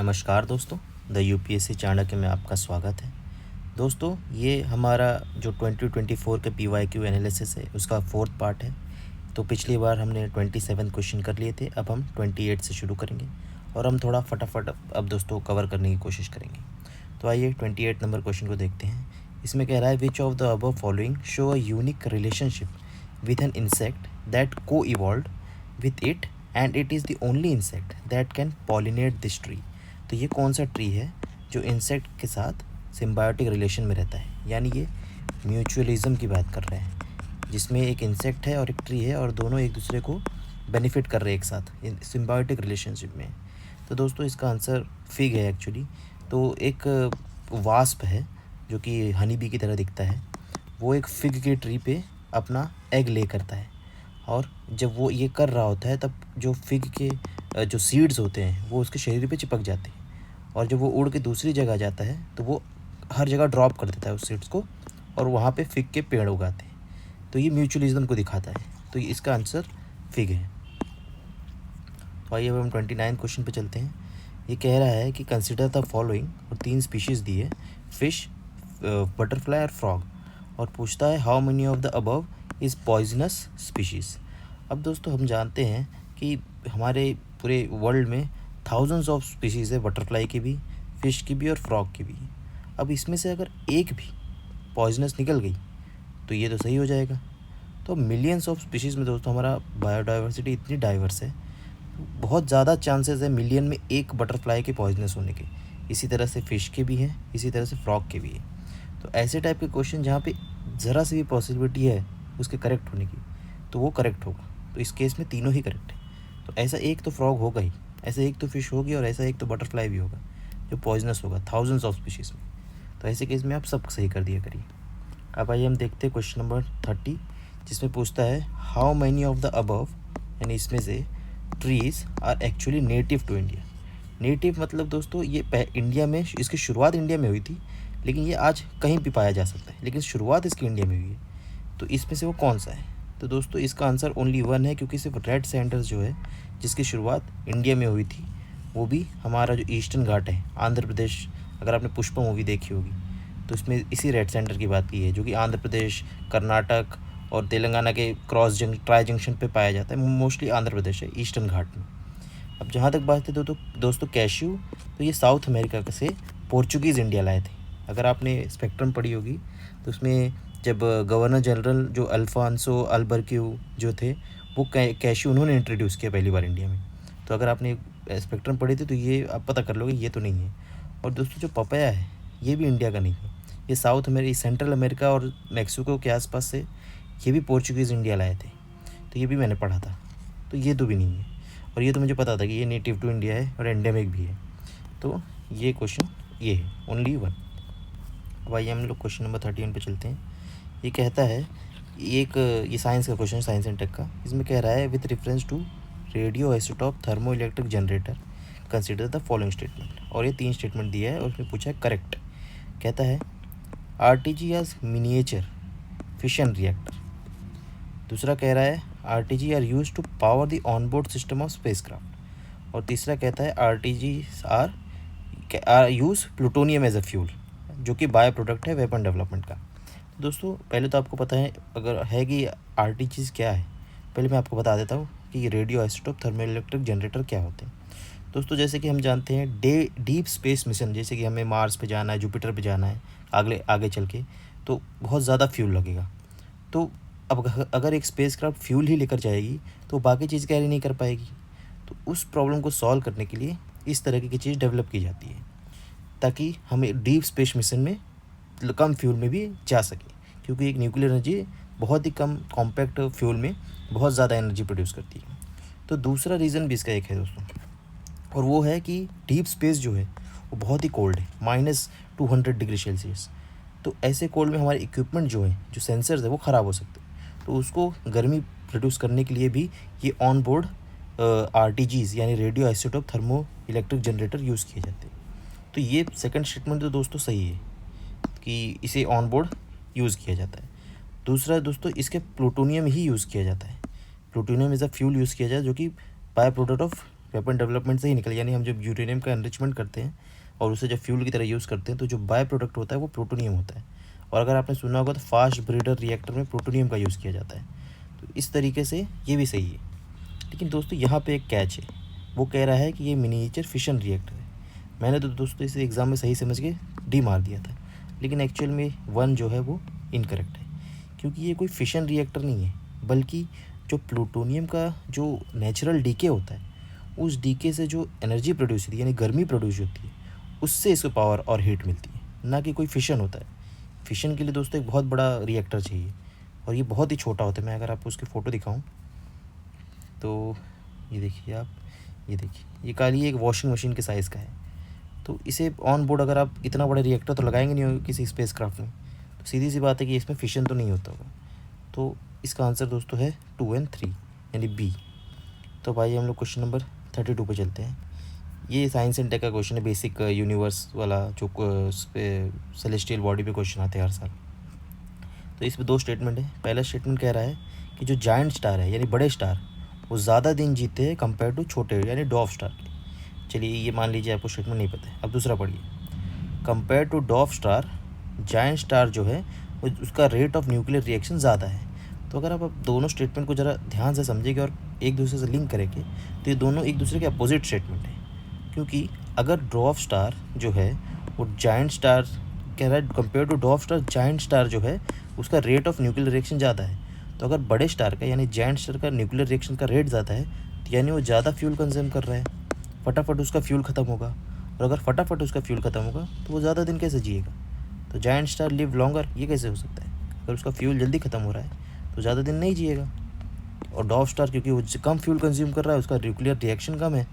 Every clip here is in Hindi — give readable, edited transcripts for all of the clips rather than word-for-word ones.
नमस्कार दोस्तों, द यूपीएससी चाणक्य में आपका स्वागत है। दोस्तों, ये हमारा जो 2024 के पीवाईक्यू एनालिसिस है उसका फोर्थ पार्ट है। तो पिछली बार हमने 27 क्वेश्चन कर लिए थे, अब हम 28 से शुरू करेंगे और हम थोड़ा फटाफट अब दोस्तों कवर करने की कोशिश करेंगे। तो आइए 28 नंबर क्वेश्चन को देखते हैं। इसमें कह रहा है, which of the above following show a unique relationship with an insect that coevolve with it and it is the only insect that can pollinate this tree. तो ये कौन सा ट्री है जो इंसेक्ट के साथ सिम्बायोटिक रिलेशन में रहता है, यानी ये म्यूचुअलिज्म की बात कर रहे हैं, जिसमें एक इंसेक्ट है और एक ट्री है और दोनों एक दूसरे को बेनिफिट कर रहे हैं एक साथ सिम्बायोटिक रिलेशनशिप में। तो दोस्तों इसका आंसर फिग है एक्चुअली। तो एक वास्प है जो कि हनी बी की तरह दिखता है, वो एक फिग के ट्री पे अपना एग ले करता है और जब वो ये कर रहा होता है तब जो फिग के जो सीड्स होते हैं वो उसके शरीर पे चिपक जाते हैं और जब वो उड़ के दूसरी जगह जाता है तो वो हर जगह ड्रॉप कर देता है उस सीड्स को और वहाँ पे फिग के पेड़ उगाते हैं। तो ये म्यूचुअलिज्म को दिखाता है, तो इसका आंसर फिग है। तो आइए अब हम 29 क्वेश्चन पे चलते हैं। ये कह रहा है कि कंसिडर द फॉलोइंग, और 3 स्पीशीज़ दी है, फिश, बटरफ्लाई और फ्रॉग, और पूछता है how many of the above is poisonous species. अब दोस्तों हम जानते हैं कि हमारे पूरे वर्ल्ड में थाउजेंड्स ऑफ स्पीशीज़ है, बटरफ्लाई की भी, फ़िश की भी और फ्रॉग की भी। अब इसमें से अगर एक भी पॉइजनस निकल गई तो ये तो सही हो जाएगा। तो मिलियंस ऑफ स्पीशीज़ में दोस्तों हमारा बायोडाइवर्सिटी इतनी डाइवर्स है, बहुत ज़्यादा चांसेस है मिलियन में एक बटरफ्लाई के पॉइजनस होने के। इसी तरह से फ़िश के भी हैं, इसी तरह से फ्रॉग के भी है। तो ऐसे टाइप के क्वेश्चन जहाँ पे ज़रा सी भी पॉसिबिलिटी है उसके करेक्ट होने की तो वो करेक्ट होगा। तो इस केस में तीनों ही करेक्ट है। तो ऐसा एक तो फ्रॉग होगा ही, ऐसा एक तो फिश होगी और ऐसा एक तो बटरफ्लाई भी होगा जो पॉइजनस होगा थाउजेंड्स ऑफ स्पीशीज़ में। तो ऐसे केस में आप सब सही कर दिया करिए। अब आइए हम देखते हैं क्वेश्चन नंबर 30, जिसमें पूछता है how many of the above, यानी इसमें से trees are actually native to India. Native मतलब दोस्तों ये इंडिया में, इसकी शुरुआत इंडिया में हुई थी लेकिन ये आज कहीं भी पाया जा सकता है, लेकिन शुरुआत इसकी इंडिया में हुई है। तो इसमें से वो कौन सा है? तो दोस्तों इसका आंसर ओनली वन है, क्योंकि सिर्फ रेड सैंडल्स जो है जिसकी शुरुआत इंडिया में हुई थी वो भी हमारा जो ईस्टर्न घाट है आंध्र प्रदेश, अगर आपने पुष्पा मूवी देखी होगी तो इसमें इसी रेड सैंडल की बात की है, जो कि आंध्र प्रदेश, कर्नाटक और तेलंगाना के ट्राई जंक्शन पे पाया जाता है। मोस्टली आंध्र प्रदेश है ईस्टर्न घाट में। अब जहाँ तक बात है तो दोस्तों कैश्यू, तो ये साउथ अमेरिका से पोर्चुगीज़ इंडिया लाए थे। अगर आपने स्पेक्ट्रम पढ़ी होगी तो उसमें जब गवर्नर जनरल जो अल्फांसो अल्बर्क्यू जो थे वो कैश्यू उन्होंने इंट्रोड्यूस किया पहली बार इंडिया में। तो अगर आपने स्पेक्ट्रम पढ़ी थी तो ये आप पता कर लोगे ये तो नहीं है। और दोस्तों जो पपाया है ये भी इंडिया का नहीं है, ये साउथ अमेरिका, सेंट्रल अमेरिका और मैक्सिको के आसपास से ये भी पोर्चुगीज़ इंडिया लाए थे। तो ये भी मैंने पढ़ा था, तो ये तो भी नहीं है। और ये तो मुझे पता था कि ये नेटिव टू इंडिया है और एंडेमिक भी है। तो ये क्वेश्चन ये है, ओनली वन। अब आइए हम लोग क्वेश्चन नंबर 31 पे चलते हैं। ये कहता है, ये साइंस का क्वेश्चन है, साइंस एंड टेक का। इसमें कह रहा है with reference to radio isotope thermo electric generator consider the following statement. और ये 3 स्टेटमेंट दिया है और उसमें पूछा है करेक्ट। कहता है RTG as miniature fission reactor. दूसरा कह रहा है RTG are use to power the onboard system of spacecraft. और तीसरा कहता है RTG are use plutonium as a fuel, जो कि बायो प्रोडक्ट है वेपन डेवलपमेंट का। दोस्तों पहले तो आपको पता है अगर है कि आरटीजीज क्या है, पहले मैं आपको बता देता हूँ कि radio isotope thermal electric generator क्या होते हैं। दोस्तों जैसे कि हम जानते हैं डीप स्पेस मिशन, जैसे कि हमें मार्स पे जाना है, जुपिटर पे जाना है आगे चल के, तो बहुत ज़्यादा फ्यूल लगेगा। तो अब अगर एक स्पेसक्राफ्ट फ्यूल ही लेकर जाएगी तो बाकी चीज़ कैरी नहीं कर पाएगी। तो उस प्रॉब्लम को सॉल्व करने के लिए इस तरह की चीज़ डेवलप की जाती है ताकि हमें डीप स्पेस मिशन में कम फ्यूल में भी जा सके, क्योंकि एक न्यूक्लियर एनर्जी बहुत ही कम कॉम्पैक्ट फ्यूल में बहुत ज़्यादा एनर्जी प्रोड्यूस करती है। तो दूसरा रीज़न भी इसका एक है दोस्तों, और वो है कि डीप स्पेस जो है वो बहुत ही कोल्ड है, -200 डिग्री सेल्सियस। तो ऐसे कोल्ड में हमारे इक्विपमेंट जो है, जो सेंसर्स है वो ख़राब हो सकते हैं। तो उसको गर्मी प्रोड्यूस करने के लिए भी ये ऑन बोर्ड आरटीजीज़ यानी radio isotope thermo electric generator use किए जाते हैं। तो ये सेकंड स्टेटमेंट तो दोस्तों सही है कि इसे ऑन बोर्ड यूज़ किया जाता है। दूसरा दोस्तों इसके प्लूटोनियम ही यूज़ किया जाता है। Plutonium is a fuel use किया जाता है जो कि by product of weapon development से ही निकला। यानी हम जब यूरेनियम का एनरिचमेंट करते हैं और उसे जब फ्यूल की तरह यूज़ करते हैं तो जो बाय प्रोडक्ट होता है वो प्लूटोनियम होता है। और अगर आपने सुना होगा तो फास्ट ब्रीडर रिएक्टर में प्लूटोनियम का यूज़ किया जाता है। तो इस तरीके से ये भी सही है। लेकिन दोस्तों यहाँ पे एक कैच है, वो कह रहा है कि ये मिनिएचर फिशन रिएक्टर है। मैंने तो दोस्तों इसे एग्ज़ाम में सही समझ के डी मार दिया था, लेकिन एक्चुअल में 1 जो है वो इनकरेक्ट है, क्योंकि ये कोई फिशन रिएक्टर नहीं है, बल्कि जो प्लूटोनियम का जो नेचुरल डीके होता है उस डीके से जो एनर्जी प्रोड्यूस होती है यानी गर्मी प्रोड्यूस होती है उससे इसको पावर और हीट मिलती है, ना कि कोई फिशन होता है। फिशन के लिए दोस्तों एक बहुत बड़ा रिएक्टर चाहिए और ये बहुत ही छोटा होता है। मैं अगर आपको उसकी फ़ोटो दिखाऊं तो ये देखिए आप, ये देखिए ये काली एक वॉशिंग मशीन के साइज़ का है। तो इसे ऑन बोर्ड अगर आप इतना बड़ा रिएक्टर तो लगाएंगे नहीं होगा किसी स्पेसक्राफ्ट में, तो सीधी सी बात है कि इसमें फिशन तो नहीं होता होगा। तो इसका आंसर दोस्तों है 2 और 3 यानी बी। तो भाई हम लोग क्वेश्चन नंबर 32 पे चलते हैं। ये साइंस एंड टेक का क्वेश्चन है, बेसिक यूनिवर्स वाला जो सेलेस्टियल बॉडी पे क्वेश्चन आते हैं हर साल। तो इसमें 2 स्टेटमेंट है। पहला स्टेटमेंट कह रहा है कि जो जायंट स्टार है यानी बड़े स्टार वो ज़्यादा दिन जीते हैं कंपेयर टू छोटे यानी डॉर्फ स्टार के। चलिए ये मान लीजिए आपको स्टेटमेंट नहीं पता है। अब दूसरा पढ़िए, compare to dwarf star giant star जो है उसका रेट ऑफ न्यूक्लियर रिएक्शन ज़्यादा है। तो अगर आप दोनों स्टेटमेंट को ज़रा ध्यान से समझेंगे और एक दूसरे से लिंक करेंगे तो ये दोनों एक दूसरे के अपोजिट स्टेटमेंट है। क्योंकि अगर डॉर्फ स्टार जो है वो जायंट स्टार कह रहा है compare to dwarf star giant star जो है उसका रेट ऑफ न्यूक्लियर रिएक्शन ज़्यादा है। तो अगर बड़े स्टार का यानी जायंट स्टार का न्यूक्लियर रिएक्शन का रेट ज़्यादा है तो यानी वो ज़्यादा फ्यूल कंज्यूम कर रहा है, फटाफट उसका फ्यूल ख़त्म होगा। और अगर फटाफट उसका फ्यूल ख़त्म होगा तो वो ज़्यादा दिन कैसे जिएगा। तो जायंट स्टार लिव लॉन्गर, ये कैसे हो सकता है। अगर उसका फ्यूल जल्दी ख़त्म हो रहा है तो ज़्यादा दिन नहीं जिएगा। और डॉर्फ स्टार क्योंकि वो कम फ्यूल कंज्यूम कर रहा है, उसका न्यूक्लियर रिएक्शन कम है,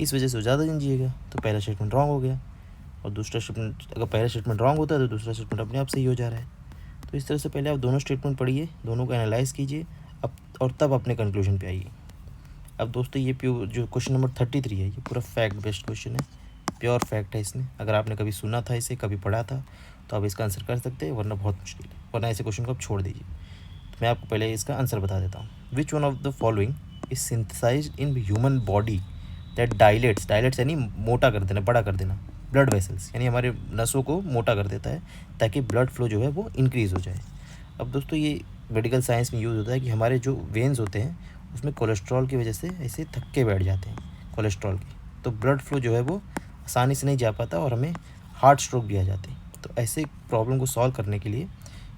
इस वजह से वो ज़्यादा दिन जिएगा। तो पहला स्टेटमेंट रॉन्ग हो गया। और दूसरा स्टेटमेंट, अगर पहला स्टेटमेंट रॉन्ग होता है तो दूसरा स्टेटमेंट अपने आप सही हो जा रहा है। तो इस तरह से पहले आप दोनों स्टेटमेंट पढ़िए, दोनों को एनालाइज़ कीजिए अब, और तब अपने कंक्लूजन पे आइए। अब दोस्तों ये प्योर जो क्वेश्चन नंबर 33 है ये पूरा फैक्ट बेस्ड क्वेश्चन है, प्योर फैक्ट है इसमें। अगर आपने कभी सुना था, इसे कभी पढ़ा था तो आप इसका आंसर कर सकते हैं, वरना बहुत मुश्किल है, वरना ऐसे क्वेश्चन को आप छोड़ दीजिए। तो मैं आपको पहले इसका आंसर बता देता हूँ। Which one of the following is synthesised in human body that dilates, dilates यानी मोटा कर देना, बड़ा कर देना, ब्लड वेसल्स यानी हमारे नसों को मोटा कर देता है ताकि ब्लड फ्लो जो है वो इंक्रीज़ हो जाए। अब दोस्तों ये मेडिकल साइंस में यूज़ होता है कि हमारे जो वेन्स होते हैं उसमें कोलेस्ट्रॉल की वजह से ऐसे थक्के बैठ जाते हैं कोलेस्ट्रॉल के, तो ब्लड फ्लो जो है वो आसानी से नहीं जा पाता और हमें हार्ट स्ट्रोक भी आ जाते हैं। तो ऐसे प्रॉब्लम को सॉल्व करने के लिए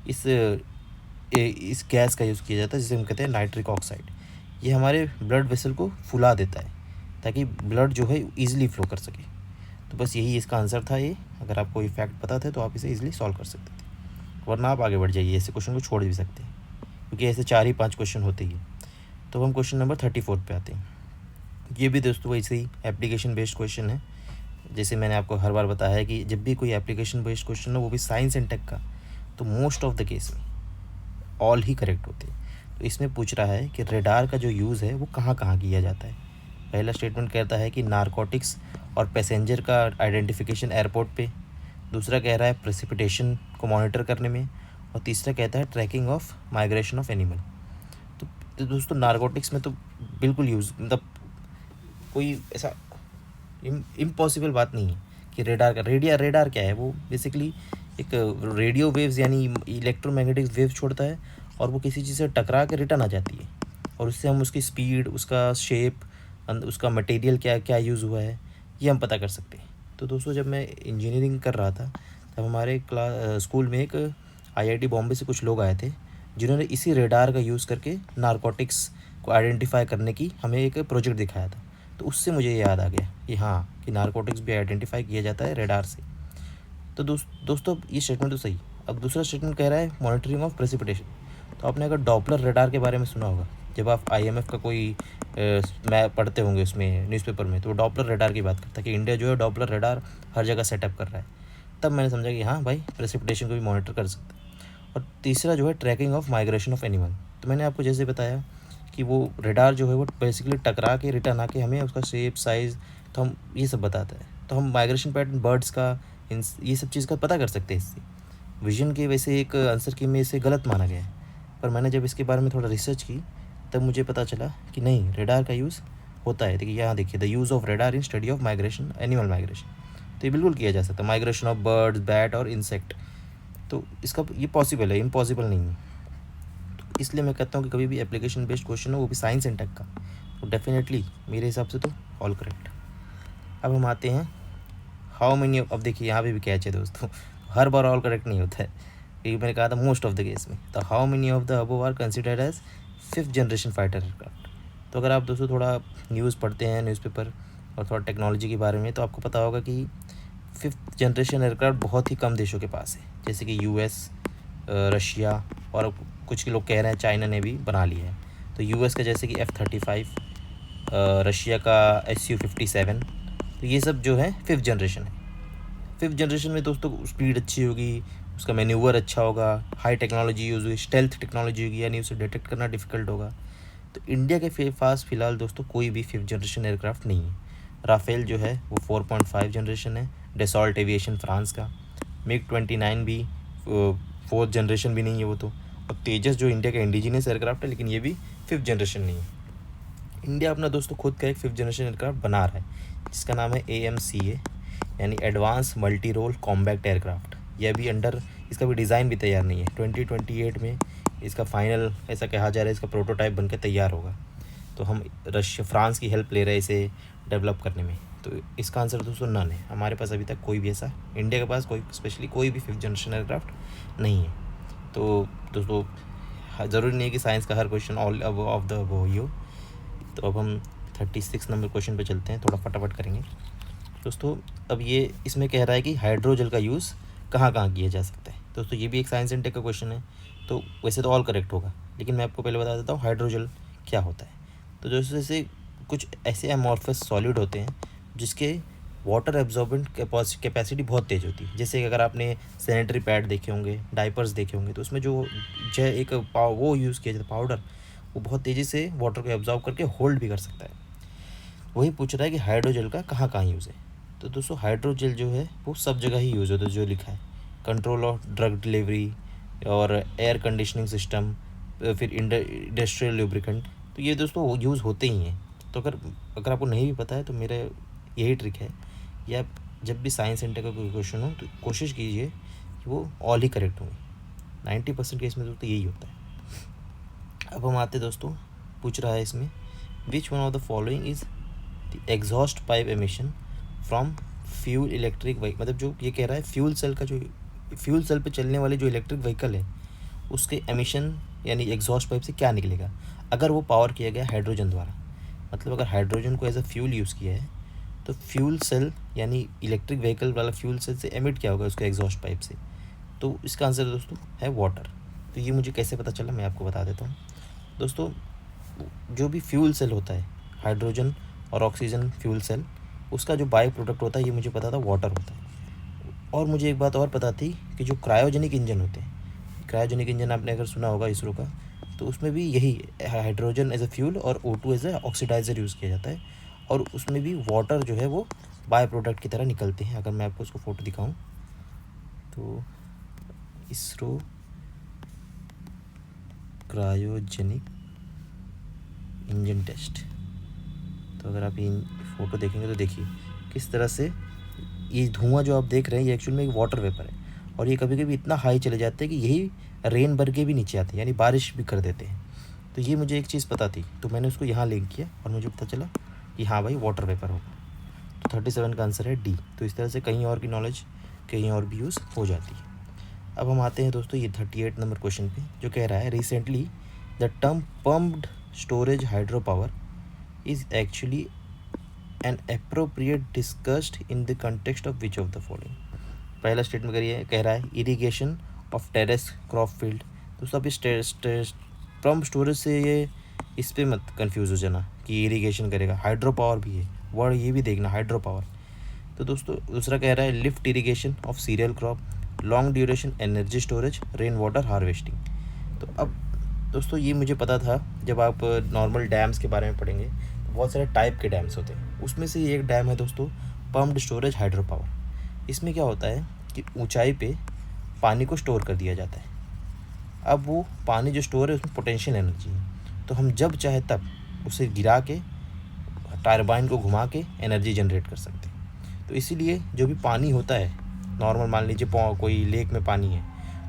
इस गैस का यूज़ किया जाता है जिसे हम कहते हैं नाइट्रिक ऑक्साइड। ये हमारे ब्लड वेसल को फुला देता है ताकि ब्लड जो है ईजिली फ्लो कर सके। तो बस यही इसका आंसर था ये। अगर आपको ये फैक्ट पता था तो आप इसे ईजिली सॉल्व कर सकते थे, वरना आप आगे बढ़ जाइए, ऐसे क्वेश्चन को छोड़ भी सकते हैं क्योंकि ऐसे 4 ही 5 क्वेश्चन होते ही। तो हम क्वेश्चन नंबर 34 पे आते हैं। ये भी दोस्तों वैसे ही एप्लीकेशन बेस्ड क्वेश्चन है। जैसे मैंने आपको हर बार बताया है कि जब भी कोई एप्लीकेशन बेस्ड क्वेश्चन हो वो भी साइंस एंड टेक का, तो मोस्ट ऑफ द केस में ऑल ही करेक्ट होते हैं। तो इसमें पूछ रहा है कि रेडार का जो यूज़ है वो कहाँ कहाँ किया जाता है। पहला स्टेटमेंट कहता है कि नारकोटिक्स और पैसेंजर का आइडेंटिफिकेशन एयरपोर्ट पे, दूसरा कह रहा है प्रेसिपिटेशन को मॉनिटर करने में, और तीसरा कहता है tracking of migration of animal. तो दोस्तों नारकोटिक्स में तो बिल्कुल यूज़, मतलब कोई ऐसा इम्पॉसिबल बात नहीं है कि रेडार क्या है, वो बेसिकली एक रेडियो वेव्स यानी इलेक्ट्रोमैग्नेटिक वेव्स छोड़ता है और वो किसी चीज़ से टकरा के रिटर्न आ जाती है, और उससे हम उसकी स्पीड, उसका शेप, उसका मटेरियल क्या क्या यूज़ हुआ है ये हम पता कर सकते हैं। तो दोस्तों जब मैं इंजीनियरिंग कर रहा था तब हमारे स्कूल में एक आईआईटी बॉम्बे से कुछ लोग आए थे जिन्होंने इसी रेडार का यूज़ करके नारकोटिक्स को आइडेंटिफाई करने की हमें एक प्रोजेक्ट दिखाया था। तो उससे मुझे याद आ गया कि हाँ, कि नारकोटिक्स भी आइडेंटिफाई किया जाता है रेडार से। तो दोस्तों ये स्टेटमेंट तो सही। अब दूसरा स्टेटमेंट कह रहा है मॉनिटरिंग ऑफ प्रेसिपिटेशन। तो आपने अगर डॉपलर रेडार के बारे में सुना होगा, जब आप आईएमएफ का कोई मैप पढ़ते होंगे उसमें न्यूज़पेपर में, तो वो डॉपलर रेडार की बात करता है कि इंडिया जो है डॉपलर रेडार हर जगह सेटअप कर रहा है। तब मैंने समझा कि हाँ भाई, प्रेसिपिटेशन को भी मॉनिटर कर सकते हैं। और तीसरा जो है tracking of migration of animal. तो मैंने आपको जैसे बताया कि वो रेडार जो है वो बेसिकली टकरा के रिटर्न आके हमें उसका शेप, साइज़, तो हम ये सब बताता है। तो हम माइग्रेशन पैटर्न बर्ड्स का, ये सब चीज़ का पता कर सकते हैं इससे। विजन के वैसे एक आंसर की में इसे गलत माना गया है, पर मैंने जब इसके बारे में थोड़ा रिसर्च की तब मुझे पता चला कि नहीं, रेडार का यूज़ होता है। देखिए यहाँ देखिए, the use of radar in study of migration, animal migration, तो ये बिल्कुल किया जा सकता है। माइग्रेशन ऑफ बर्ड्स, बैट और इंसेक्ट, तो इसका ये पॉसिबल है, इम्पॉसिबल नहीं है। तो इसलिए मैं कहता हूँ कि कभी भी एप्लीकेशन बेस्ड क्वेश्चन हो, वो भी साइंस एंड टेक का, तो डेफिनेटली मेरे हिसाब से तो ऑल करेक्ट। अब हम आते हैं हाउ मेनी, अब देखिए यहाँ पे भी कैच है दोस्तों, हर बार ऑल करेक्ट नहीं होता है, क्योंकि मैंने कहा था मोस्ट ऑफ द केस में। तो how many of the above are considered as 5th generation fighter aircraft. तो अगर आप दोस्तों थोड़ा न्यूज़ पढ़ते हैं, न्यूज़पेपर और थोड़ा टेक्नोलॉजी के बारे में, तो आपको पता होगा कि 5th जनरेशन एयरक्राफ्ट बहुत ही कम देशों के पास है, जैसे कि यूएस, रशिया, और कुछ लोग कह रहे हैं चाइना ने भी बना लिया है। तो यूएस का जैसे कि F-35, रशिया का Su-57, तो ये सब जो है 5th जनरेशन है। 5th जनरेशन में दोस्तों स्पीड अच्छी होगी, उसका मैन्यूवर अच्छा होगा, हाई टेक्नोलॉजी यूज़ हुई, स्टेल्थ टेक्नोलॉजी होगी, यानी उसे डिटेक्ट करना डिफिकल्ट होगा। तो इंडिया के पास फ़िलहाल दोस्तों कोई भी 5th जनरेशन एयरक्राफ्ट नहीं है। राफेल जो है वो 4.5 जनरेशन है, डेसॉल्ट एविएशन फ्रांस का, MiG-29 भी 4th जनरेशन भी नहीं है वो तो, और तेजस जो इंडिया का इंडिजिनियस एयरक्राफ्ट है, लेकिन ये भी 5th जनरेशन नहीं है। इंडिया अपना दोस्तों खुद का एक 5th जनरेशन एयरक्राफ्ट बना रहा है, जिसका नाम है AMCA, यानी advance multi role combat aircraft. यह भी अंडर, इसका भी डिज़ाइन भी तैयार नहीं है। 2028 में इसका फाइनल, ऐसा कहा जा रहा है, इसका प्रोटोटाइप बनकर तैयार होगा। तो हम फ्रांस की हेल्प ले रहे हैं इसे डेवलप करने में। तो इसका आंसर दोस्तों नन है, हमारे पास अभी तक कोई भी ऐसा, इंडिया के पास कोई स्पेशली कोई भी 5th जनरेशन एयरक्राफ्ट नहीं है। तो दोस्तों ज़रूरी नहीं है कि साइंस का हर question all of the above ही हो। तो अब हम 36 नंबर क्वेश्चन पे चलते हैं, थोड़ा फटाफट करेंगे दोस्तों। अब ये इसमें कह रहा है कि हाइड्रोजल का यूज़ कहाँ कहाँ किया जा सकता है। दोस्तों ये भी एक साइंस एंड टेक का क्वेश्चन है, तो वैसे तो ऑल करेक्ट होगा, लेकिन मैं आपको पहले बता देता हूँ हाइड्रोजल क्या होता है। तो जैसे कुछ ऐसे एमॉर्फस सॉलिड होते हैं जिसके वाटर एब्जॉर्बेंट कैपेसिटी बहुत तेज़ होती है। जैसे कि अगर आपने सैनिटरी पैड देखे होंगे, डाइपर्स देखे होंगे, तो उसमें जो एक वो यूज़ किया जाता है पाउडर, वो बहुत तेज़ी से वाटर को एब्जॉर्ब करके होल्ड भी कर सकता है। वही पूछ रहा है कि हाइड्रोजल का कहाँ कहाँ यूज़ है। तो दोस्तों हाइड्रोजल जो है वो सब जगह ही यूज़ होता है, जो लिखा है कंट्रोल ऑफ ड्रग डिलीवरी और एयर कंडीशनिंग सिस्टम, फिर इंडस्ट्रियल लुब्रिकेंट, तो ये दोस्तों यूज़ होते ही हैं। तो अगर आपको नहीं भी पता है तो मेरा यही ट्रिक है कि आप जब भी साइंस सेंटर का कोई क्वेश्चन हो तो कोशिश कीजिए कि वो ऑल ही करेक्ट होंगे। 90% केस में दोस्तों यही होता है। अब हम आते दोस्तों, पूछ रहा है इसमें विच one of the following is the exhaust pipe emission from fuel electric vehicle. मतलब जो ये कह रहा है फ्यूल सेल का, जो फ्यूल सेल पे चलने वाले जो इलेक्ट्रिक व्हीकल है उसके एमिशन यानी एग्जॉस्ट पाइप से क्या निकलेगा अगर वो पावर किया गया हाइड्रोजन द्वारा। मतलब अगर हाइड्रोजन को एज अ फ्यूल यूज़ किया है तो फ्यूल सेल यानी इलेक्ट्रिक व्हीकल वाला फ्यूल सेल से एमिट क्या होगा उसके एग्जॉस्ट पाइप से। तो इसका आंसर दोस्तों है वाटर। तो ये मुझे कैसे पता चला मैं आपको बता देता हूँ दोस्तों। जो भी फ्यूल सेल होता है, हाइड्रोजन और ऑक्सीजन फ्यूल सेल, उसका जो बाई प्रोडक्ट होता है ये मुझे पता था वाटर होता है। और मुझे एक बात और पता थी कि जो क्रायोजेनिक इंजन होते हैं, क्रायोजेनिक इंजन आपने अगर सुना होगा इसरो का, तो उसमें भी यही हाइड्रोजन एज अ फ्यूल और O2 as a oxidiser use किया जाता है, और उसमें भी वाटर जो है वो बाय प्रोडक्ट की तरह निकलते हैं। अगर मैं आपको उसको फ़ोटो दिखाऊं तो इसरो क्रायोजेनिक इंजन टेस्ट, तो अगर आप ये फ़ोटो देखेंगे तो देखिए किस तरह से ये धुआं जो आप देख रहे हैं ये एक्चुअल में एक वाटर वेपर है, और ये कभी कभी इतना हाई चले जाते हैं कि यही रेन भर के भी नीचे आते हैं, यानी बारिश भी कर देते हैं। तो ये मुझे एक चीज़ पता थी, तो मैंने उसको यहाँ लिंक किया और मुझे पता चला कि हाँ भाई वाटर वेपर होगा। तो 37 का आंसर है डी। तो इस तरह से कहीं और की नॉलेज कहीं और भी यूज़ हो जाती है। अब हम आते हैं दोस्तों ये 38 नंबर क्वेश्चन पे, जो कह रहा है recently the term pumped storage hydro power is actually an appropriate discussed in the context of which of the following. पहला स्टेटमेंट करिए, कह रहा है irrigation of terrace crop field. तो सब इस पम्प स्टोरेज से ये इस पर मत कंफ्यूज हो जाना कि इरिगेशन करेगा, हाइड्रो पावर भी है वर्ड, ये भी देखना हाइड्रो पावर। तो दोस्तों दूसरा कह रहा है lift irrigation of cereal crop, long duration energy storage, rain water harvesting. तो अब दोस्तों ये मुझे पता था, जब आप नॉर्मल डैम्स के बारे में पढ़ेंगे तो बहुत सारे टाइप के डैम्स होते हैं, उसमें से एक डैम है दोस्तों पम्प्ड स्टोरेज हाइड्रो पावर। इसमें क्या होता है कि ऊंचाई पे पानी को स्टोर कर दिया जाता है। अब वो पानी जो स्टोर है उसमें पोटेंशियल एनर्जी है, तो हम जब चाहे तब उसे गिरा के टरबाइन को घुमा के एनर्जी जनरेट कर सकते हैं। तो इसीलिए जो भी पानी होता है नॉर्मल, मान लीजिए कोई लेक में पानी है,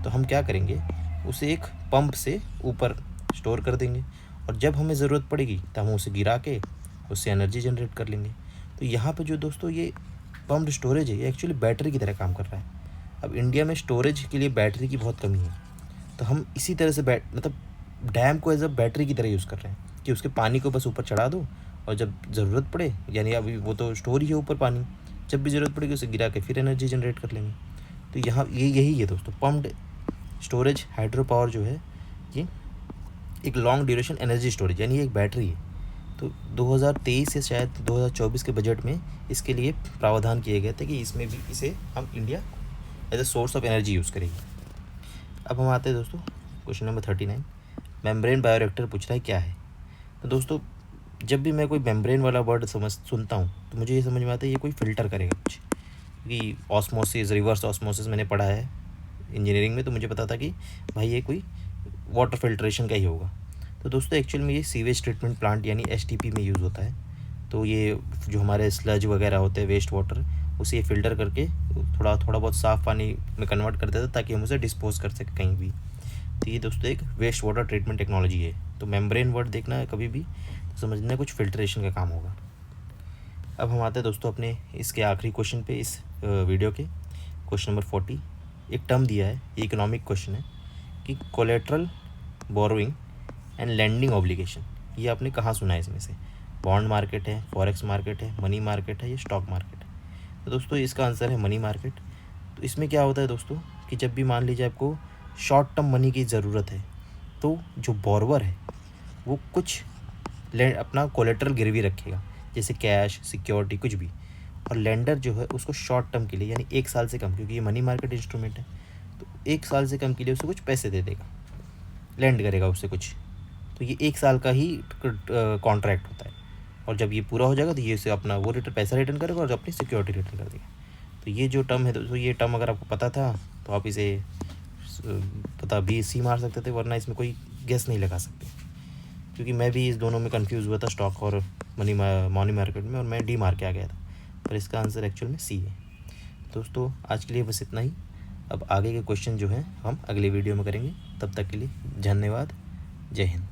तो हम क्या करेंगे, उसे एक पंप से ऊपर स्टोर कर देंगे और जब हमें ज़रूरत पड़ेगी तो हम उसे गिरा के उससे एनर्जी जनरेट कर लेंगे। तो यहाँ पे जो दोस्तों ये पम्प्ड स्टोरेज है, ये एक्चुअली बैटरी की तरह काम कर रहा है। अब इंडिया में स्टोरेज के लिए बैटरी की बहुत कमी है, तो हम इसी तरह से मतलब डैम को एज अ बैटरी की तरह यूज़ कर रहे हैं कि उसके पानी को बस ऊपर चढ़ा दो और जब ज़रूरत पड़े, यानी अभी वो तो स्टोर ही है ऊपर पानी, जब भी ज़रूरत पड़ेगी उसे गिरा के फिर एनर्जी जनरेट कर लेंगे। तो यहाँ यही है दोस्तों, पम्प्ड स्टोरेज हाइड्रो पावर जो है ये एक लॉन्ग ड्यूरेशन एनर्जी स्टोरेज, यानी एक बैटरी है। तो 2023 से शायद 2024 के बजट में इसके लिए प्रावधान किए गए थे कि इसमें भी इसे हम India as a source of energy use करेगी। अब हम आते हैं दोस्तों क्वेश्चन नंबर 39। मेम्ब्रेन बायोरिएक्टर पूछ रहा है क्या है। तो दोस्तों जब भी मैं कोई मेम्ब्रेन वाला वर्ड सुनता हूँ तो मुझे ये समझ में आता है ये कोई फ़िल्टर करेगा कुछ, क्योंकि ऑस्मोसिस, रिवर्स ऑस्मोसिस मैंने पढ़ा है इंजीनियरिंग में, तो मुझे पता था कि भाई ये कोई वाटर फिल्ट्रेशन का ही होगा। तो दोस्तों एक्चुअल में ये सीवेज ट्रीटमेंट प्लांट यानी एसटीपी में यूज़ होता है। तो ये जो हमारे स्लज वगैरह होते हैं, वेस्ट वाटर, उसे ये फ़िल्टर करके थोड़ा बहुत साफ़ पानी में कन्वर्ट कर देता है ताकि हम उसे डिस्पोज कर सकें कहीं भी। तो ये दोस्तों एक वेस्ट वाटर ट्रीटमेंट टेक्नोलॉजी है। तो मेम्ब्रेन वर्ड देखना है कभी भी तो समझना कुछ फिल्ट्रेशन का काम होगा। अब हम आते हैं दोस्तों अपने इसके आखिरी क्वेश्चन पे इस वीडियो के, क्वेश्चन नंबर 40। एक टर्म दिया है, ये इकोनॉमिक क्वेश्चन है कि collateral borrowing and lending obligation, ये आपने कहाँ सुना है इसमें से? बॉन्ड मार्केट है, फॉरेक्स मार्केट है, मनी मार्केट है या स्टॉक मार्केट है? तो दोस्तों इसका आंसर है मनी मार्केट। तो इसमें क्या होता है दोस्तों कि जब भी मान लीजिए आपको शॉर्ट टर्म मनी की ज़रूरत है, तो जो बोरवर है वो कुछ अपना कोलेट्रल गिरवी रखेगा, जैसे कैश, सिक्योरिटी, कुछ भी, और लेंडर जो है उसको शॉर्ट टर्म के लिए यानी 1 साल से कम, क्योंकि ये मनी मार्केट इंस्ट्रूमेंट है, तो 1 साल से कम के लिए उसे कुछ पैसे दे देगा, लैंड करेगा उससे कुछ। तो ये 1 साल का ही कॉन्ट्रैक्ट होता है और जब ये पूरा हो जाएगा तो ये उसे अपना वो पैसा रिटर्न करेगा और अपनी सिक्योरिटी रिटर्न कर देगा। तो ये जो टर्म है दोस्तों, ये टर्म अगर आपको पता था तो आप इसे पता BC मार सकते थे, वरना इसमें कोई गेस नहीं लगा सकते, क्योंकि मैं भी इस दोनों में कंफ्यूज हुआ था, स्टॉक और मनी मार्केट में, और मैं डी मार के आ गया था, पर इसका आंसर एक्चुअल में C है। दोस्तों आज के लिए बस इतना ही। अब आगे के क्वेश्चन जो हैं हम अगले वीडियो में करेंगे। तब तक के लिए धन्यवाद। जय हिंद।